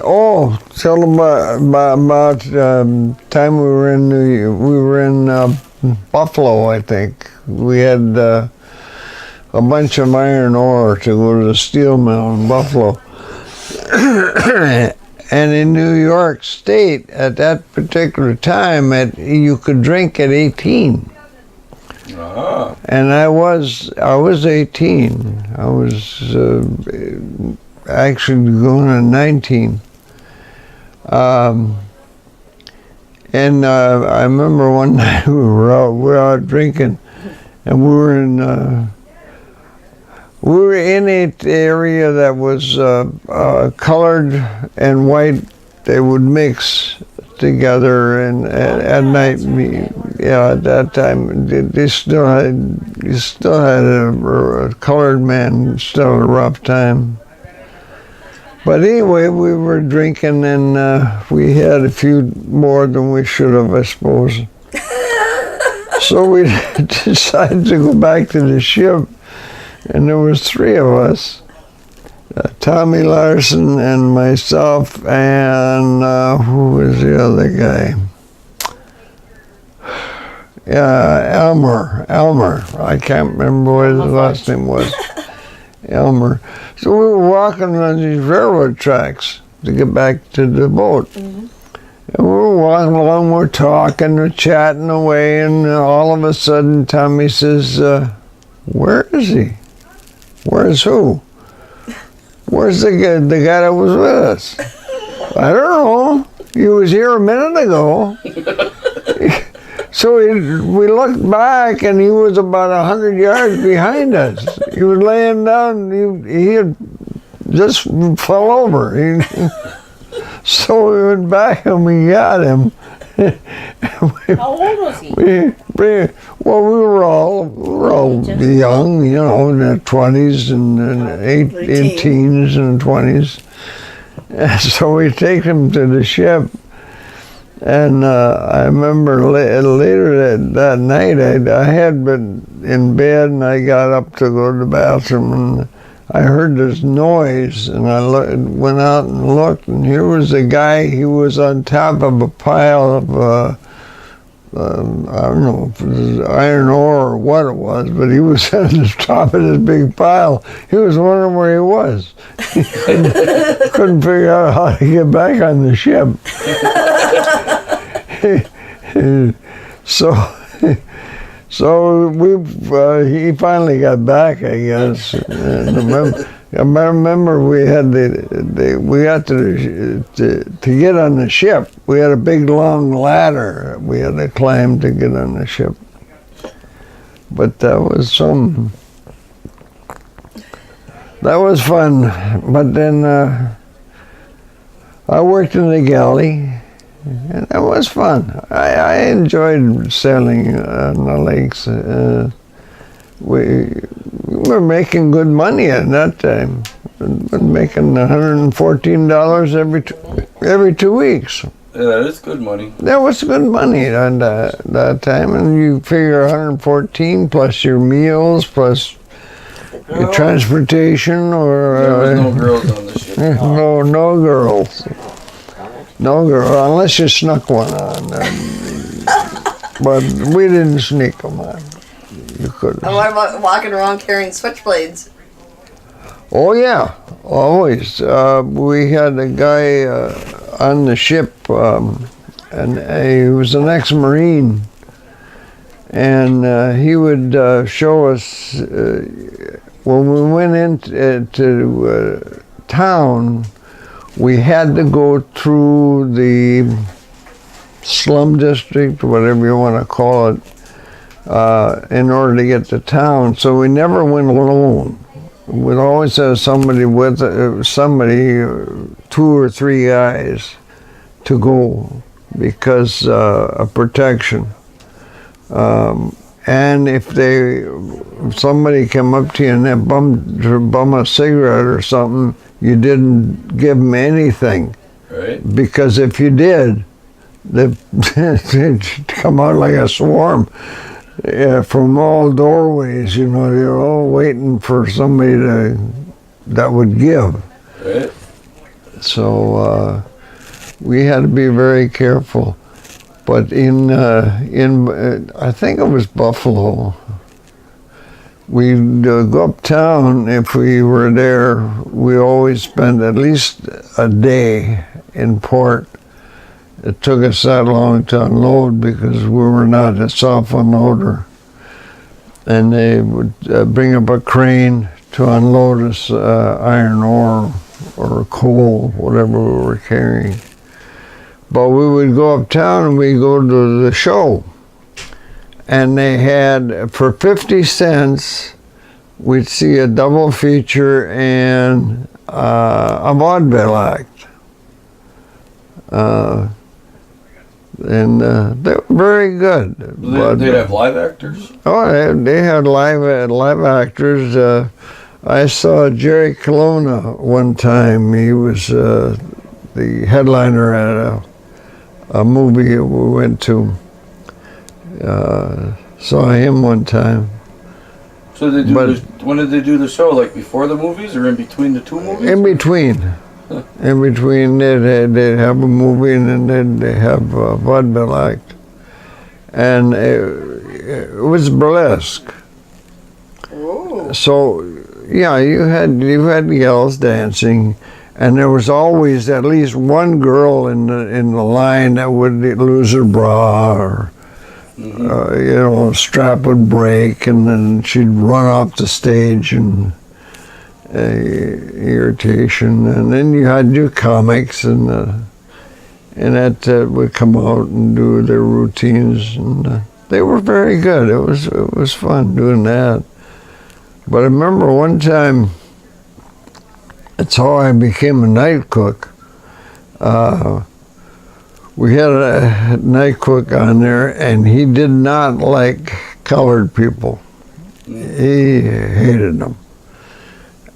Oh, tell them about time we were in Buffalo. I think we had a bunch of iron ore to go to the steel mill in Buffalo, and in New York State at that particular time, you could drink at 18. And I was 18. I was actually going on 19. And I remember one night we were out drinking, and we were in an area that was colored and white. They would mix together, and at night, at that time, you still had a colored man still a rough time. But anyway, we were drinking, and we had a few more than we should have, I suppose. So we decided to go back to the ship, and there was three of us. Tommy Larson and myself, and who was the other guy? Elmer. I can't remember what his last name was. Elmer. So we were walking on these railroad tracks to get back to the boat. Mm-hmm. And we were walking along, we're talking, we're chatting away, and all of a sudden Tommy says, where is he? Where's who? Where's the guy that was with us? I don't know. He was here a minute ago. So we looked back, and he was about 100 yards behind us. He was laying down. He had just fell over. So we went back and we got him. How old was he? We were all young, in their 20s and 18s and 20s. And so we take him to the ship. And I remember later that night, I had been in bed, and I got up to go to the bathroom, and I heard this noise, and I went out and looked, and here was a guy. He was on top of a pile of, I don't know if it was iron ore or what it was, but he was at the top of this big pile. He was wondering where he was. He couldn't figure out how to get back on the ship. So he finally got back, I guess. And I remember we had we got to get on the ship. We had a big long ladder we had to climb to get on the ship. But that was fun. But then I worked in the galley. And that was fun. I enjoyed sailing on the lakes. We were making good money at that time. We've been making $114 every 2 weeks. Yeah, that is good money. That was good money at that time, and you figure 114 plus your meals plus your transportation, or there was no girls on the ship. No girls. No girl, unless you snuck one on. But we didn't sneak them on. You couldn't. And what about walking around carrying switchblades? Oh yeah, always. We had a guy on the ship, and he was an ex-Marine, and he would show us when we went into town. We had to go through the slum district, whatever you want to call it, in order to get to town. So we never went alone. We'd always have somebody with two or three guys to go because of protection. And if somebody came up to you and they bum a cigarette or something, you didn't give them anything. Right. Because if you did, they'd come out like a swarm from all doorways. They're all waiting for somebody that would give. Right. So we had to be very careful. But in I think it was Buffalo, we'd go uptown. If we were there, we always spent at least a day in port. It took us that long to unload because we were not a soft unloader. And they would bring up a crane to unload us iron ore or coal, whatever we were carrying. But we would go uptown and we'd go to the show. And they had, for 50 cents, we'd see a double feature and a vaudeville act. And they were very good. They'd have live actors? Oh, they had live actors. I saw Jerry Colonna one time. He was the headliner at a movie we went to. Saw him one time. So when did they do the show? Like before the movies or in between the two movies? In between. In between, they'd have a movie and then they'd have a vaudeville act. And it was burlesque. Ooh. So, yeah, you had girls dancing, and there was always at least one girl in the line that would lose her bra, or a strap would break, and then she'd run off the stage and irritation. And then you had your comics, and that would come out and do their routines, and they were very good. It was fun doing that. But I remember one time, that's how I became a night cook. We had a night cook on there, and he did not like colored people. He hated them.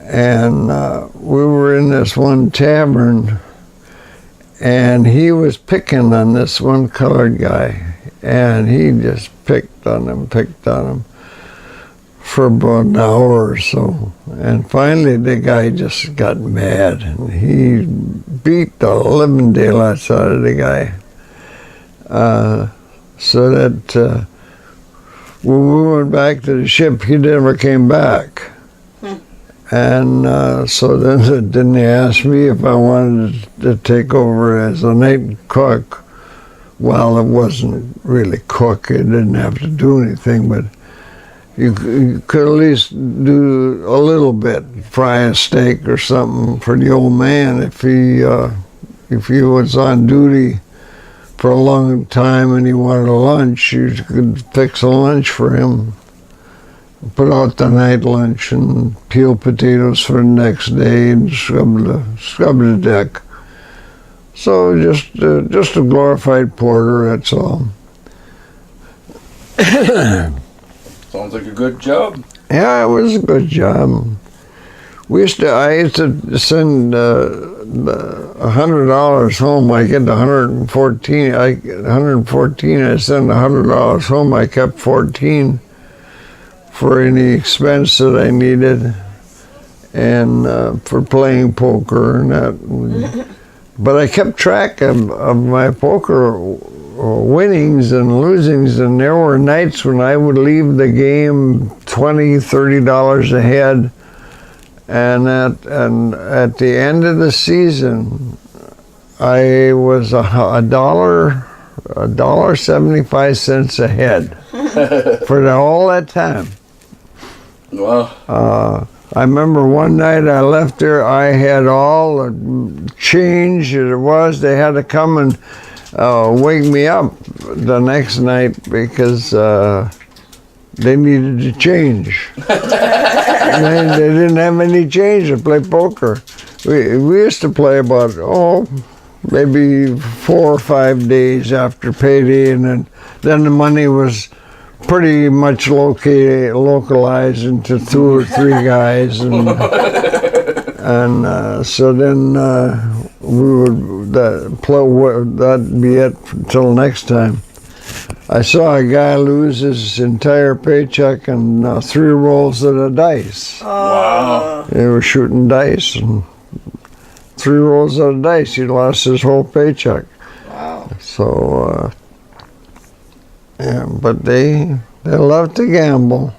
And we were in this one tavern, and he was picking on this one colored guy, and he just picked on him for about an hour or so. And finally the guy just got mad, and he beat the living daylights out of the guy. So that when we went back to the ship, he never came back. And so then they asked me if I wanted to take over as a night cook. Well, it wasn't really cook. It didn't have to do anything, but you could at least do a little bit, fry a steak or something for the old man if he was on duty for a long time and he wanted a lunch. You could fix a lunch for him. Put out the night lunch and peel potatoes for the next day and scrub the deck. So just a glorified porter, that's all. Sounds like a good job. Yeah, it was a good job. I used to send $100 home. I get 114. I send $100 home. I kept 14 for any expense that I needed, and for playing poker and that. But I kept track of my poker winnings and losings, and there were nights when I would leave the game $20, $30 ahead, and at the end of the season, I was $1.75 ahead for all that time. Wow. I remember one night I left there, I had all the change there was. They had to come and wake me up the next night because they needed to change. They didn't have any change to play poker. We used to play about, maybe 4 or 5 days after payday, and then the money was pretty much localized into 2 or 3 guys, and so then we would that'd be it until next time. I saw a guy lose his entire paycheck and 3 rolls of the dice. Wow. They were shooting dice, and 3 rolls of the dice, he lost his whole paycheck. Wow. So, yeah, but they love to gamble.